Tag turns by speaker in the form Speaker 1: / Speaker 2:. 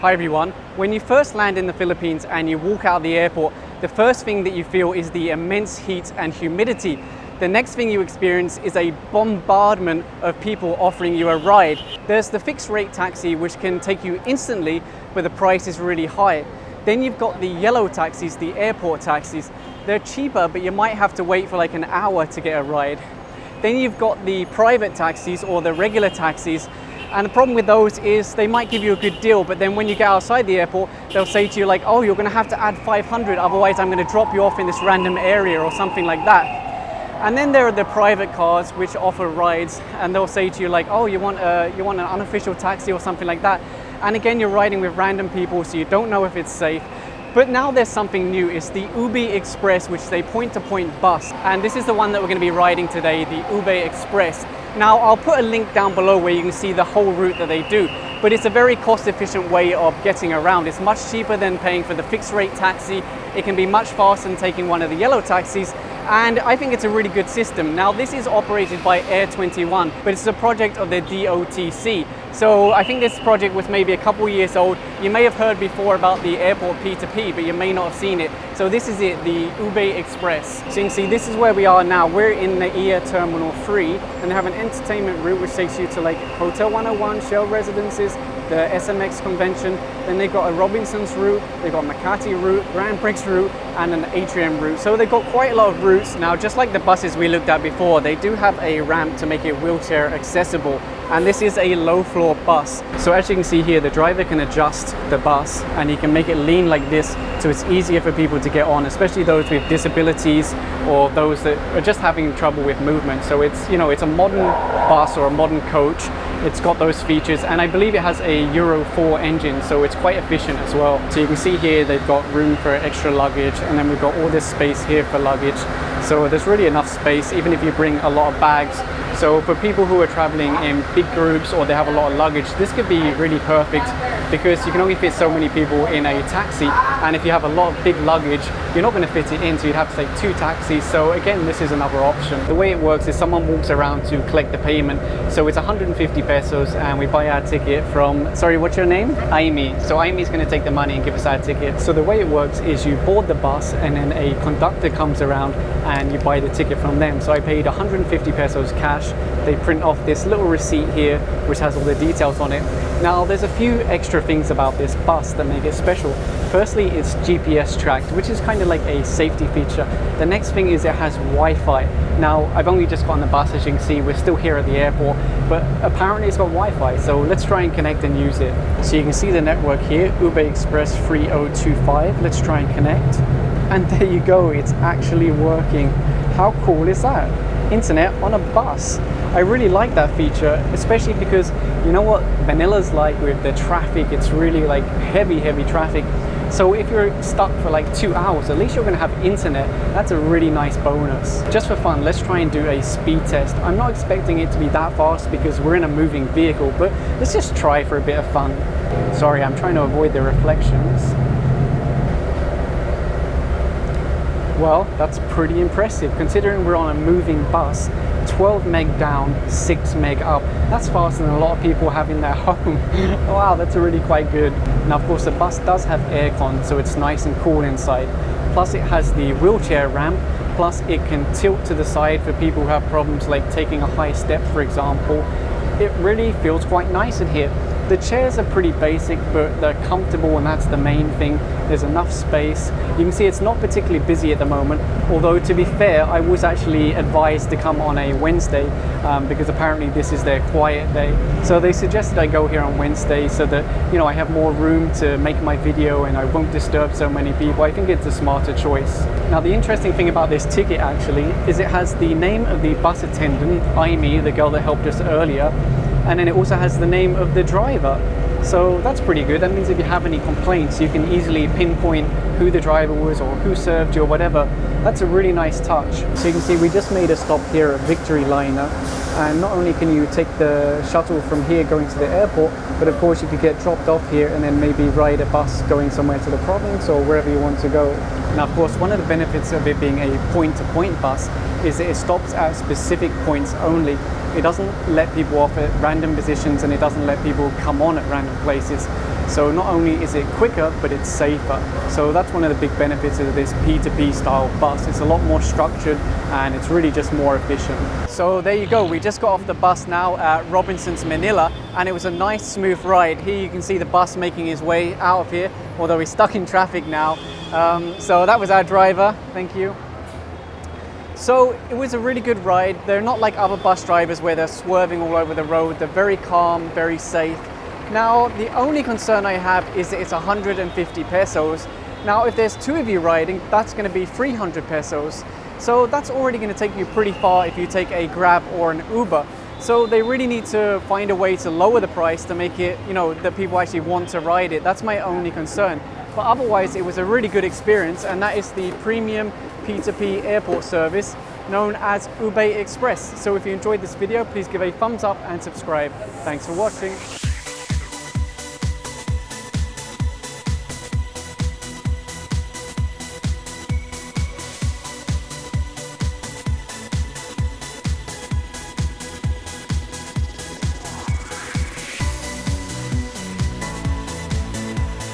Speaker 1: Hi everyone. When you first land in the Philippines and you walk out of the airport, the first thing that you feel is the immense heat and humidity. The next thing you experience is a bombardment of people offering you a ride. There's the fixed rate taxi, which can take you instantly, but the price is really high. Then you've got the yellow taxis, the airport taxis. They're cheaper, but you might have to wait for like an hour to get a ride. Then you've got the private taxis or the regular taxis. And the problem with those is they might give you a good deal, but then when you get outside the airport, they'll say to you like, oh, you're gonna have to add 500, otherwise I'm gonna drop you off in this random area or something like that. And then there are the private cars which offer rides, and they'll say to you like, oh, you want an unofficial taxi or something like that. And again, you're riding with random people, so you don't know if it's safe. But now there's something new. It's the UBE Express, which is a point-to-point bus. And this is the one that we're gonna be riding today, the UBE Express. Now, I'll put a link down below where you can see the whole route that they do, but it's a very cost-efficient way of getting around. It's much cheaper than paying for the fixed-rate taxi. It can be much faster than taking one of the yellow taxis, and I think it's a really good system. Now, this is operated by Air 21, but it's a project of the DOTC. So I think this project was maybe a couple years old. You may have heard before about the airport P2P, but you may not have seen it. So this is it, the UBE Express. So you can see this is where we are now. We're in the EA Terminal 3, and they have an entertainment route which takes you to like Hotel 101, Shell Residences, the SMX Convention. Then they've got a Robinson's route, they've got a Makati route, Grand Prix route, and an Atrium route. So they've got quite a lot of routes. Now, just like the buses we looked at before, they do have a ramp to make it wheelchair accessible. And this is a low floor bus. So as you can see here, the driver can adjust the bus and he can make it lean like this, so it's easier for people to get on, especially those with disabilities or those that are just having trouble with movement. So it's, you know, it's a modern bus or a modern coach. It's got those features, and I believe it has a Euro 4 engine, so it's quite efficient as well. So you can see here they've got room for extra luggage, and then we've got all this space here for luggage. So there's really enough space, even if you bring a lot of bags. So for people who are traveling in big groups or they have a lot of luggage, this could be really perfect because you can only fit so many people in a taxi, and if you have a lot of big luggage, you're not going to fit it in, so you'd have to take 2 taxis. So again, this is another option. The way it works is someone walks around to collect the payment. So it's 150 pesos, and we buy our ticket from, sorry, what's your name? Amy. So Amy's going to take the money and give us our ticket. So the way it works is you board the bus, and then a conductor comes around and you buy the ticket from them. So I paid 150 pesos cash. They print off this little receipt here which has all the details on it. Now, there's a few extra things about this bus that make it special. Firstly, it's GPS tracked, which is kind of like a safety feature. The next thing is it has Wi-Fi. Now, I've only just got on the bus, as you can see, we're still here at the airport, but apparently it's got Wi-Fi, so let's try and connect and use it. So you can see the network here, UBE Express 3025. Let's try and connect. And there you go, it's actually working. How cool is that? Internet on a bus. I really like that feature, especially because you know what Manila's like with the traffic. It's really like heavy traffic. So if you're stuck for like 2 hours, at least you're going to have internet. That's a really nice bonus. Just for fun, let's try and do a speed test. I'm not expecting it to be that fast because we're in a moving vehicle, but let's just try for a bit of fun. Sorry, I'm trying to avoid the reflections. Well, that's pretty impressive considering we're on a moving bus. 12 meg down, 6 meg up. That's faster than a lot of people have in their home. Wow, that's really quite good. Now, of course, the bus does have aircon, so it's nice and cool inside. Plus, it has the wheelchair ramp. Plus, it can tilt to the side for people who have problems like taking a high step, for example. It really feels quite nice in here. The chairs are pretty basic, but they're comfortable, and that's the main thing. There's enough space. You can see it's not particularly busy at the moment, although to be fair, I was actually advised to come on a Wednesday because apparently this is their quiet day. So they suggested I go here on Wednesday so that, you know, I have more room to make my video and I won't disturb so many people. I think it's a smarter choice. Now, the interesting thing about this ticket actually is it has the name of the bus attendant, Amy, the girl that helped us earlier, and then it also has the name of the driver. So that's pretty good. That means if you have any complaints, you can easily pinpoint who the driver was or who served you or whatever. That's a really nice touch. So you can see we just made a stop here at Victory Liner, and not only can you take the shuttle from here going to the airport, but of course you could get dropped off here and then maybe ride a bus going somewhere to the province or wherever you want to go. Now, of course, one of the benefits of it being a point-to-point bus is that it stops at specific points only. It doesn't let people off at random positions, and it doesn't let people come on at random places. So not only is it quicker, but it's safer. So that's one of the big benefits of this P2P style bus. It's a lot more structured and it's really just more efficient. So there you go, we just got off the bus now at Robinson's Manila, and it was a nice smooth ride. Here you can see the bus making his way out of here, although he's stuck in traffic now. So that was our driver, thank you. So it was a really good ride. They're not like other bus drivers where they're swerving all over the road. They're very calm, very safe. Now, the only concern I have is that it's 150 pesos. Now, if there's two of you riding, that's going to be 300 pesos. So that's already going to take you pretty far if you take a Grab or an Uber. So they really need to find a way to lower the price to make it, that people actually want to ride it. That's my only concern. But otherwise, it was a really good experience, and that is the premium P2P airport service known as UBE Express. So if you enjoyed this video, please give a thumbs up and subscribe. Thanks for watching.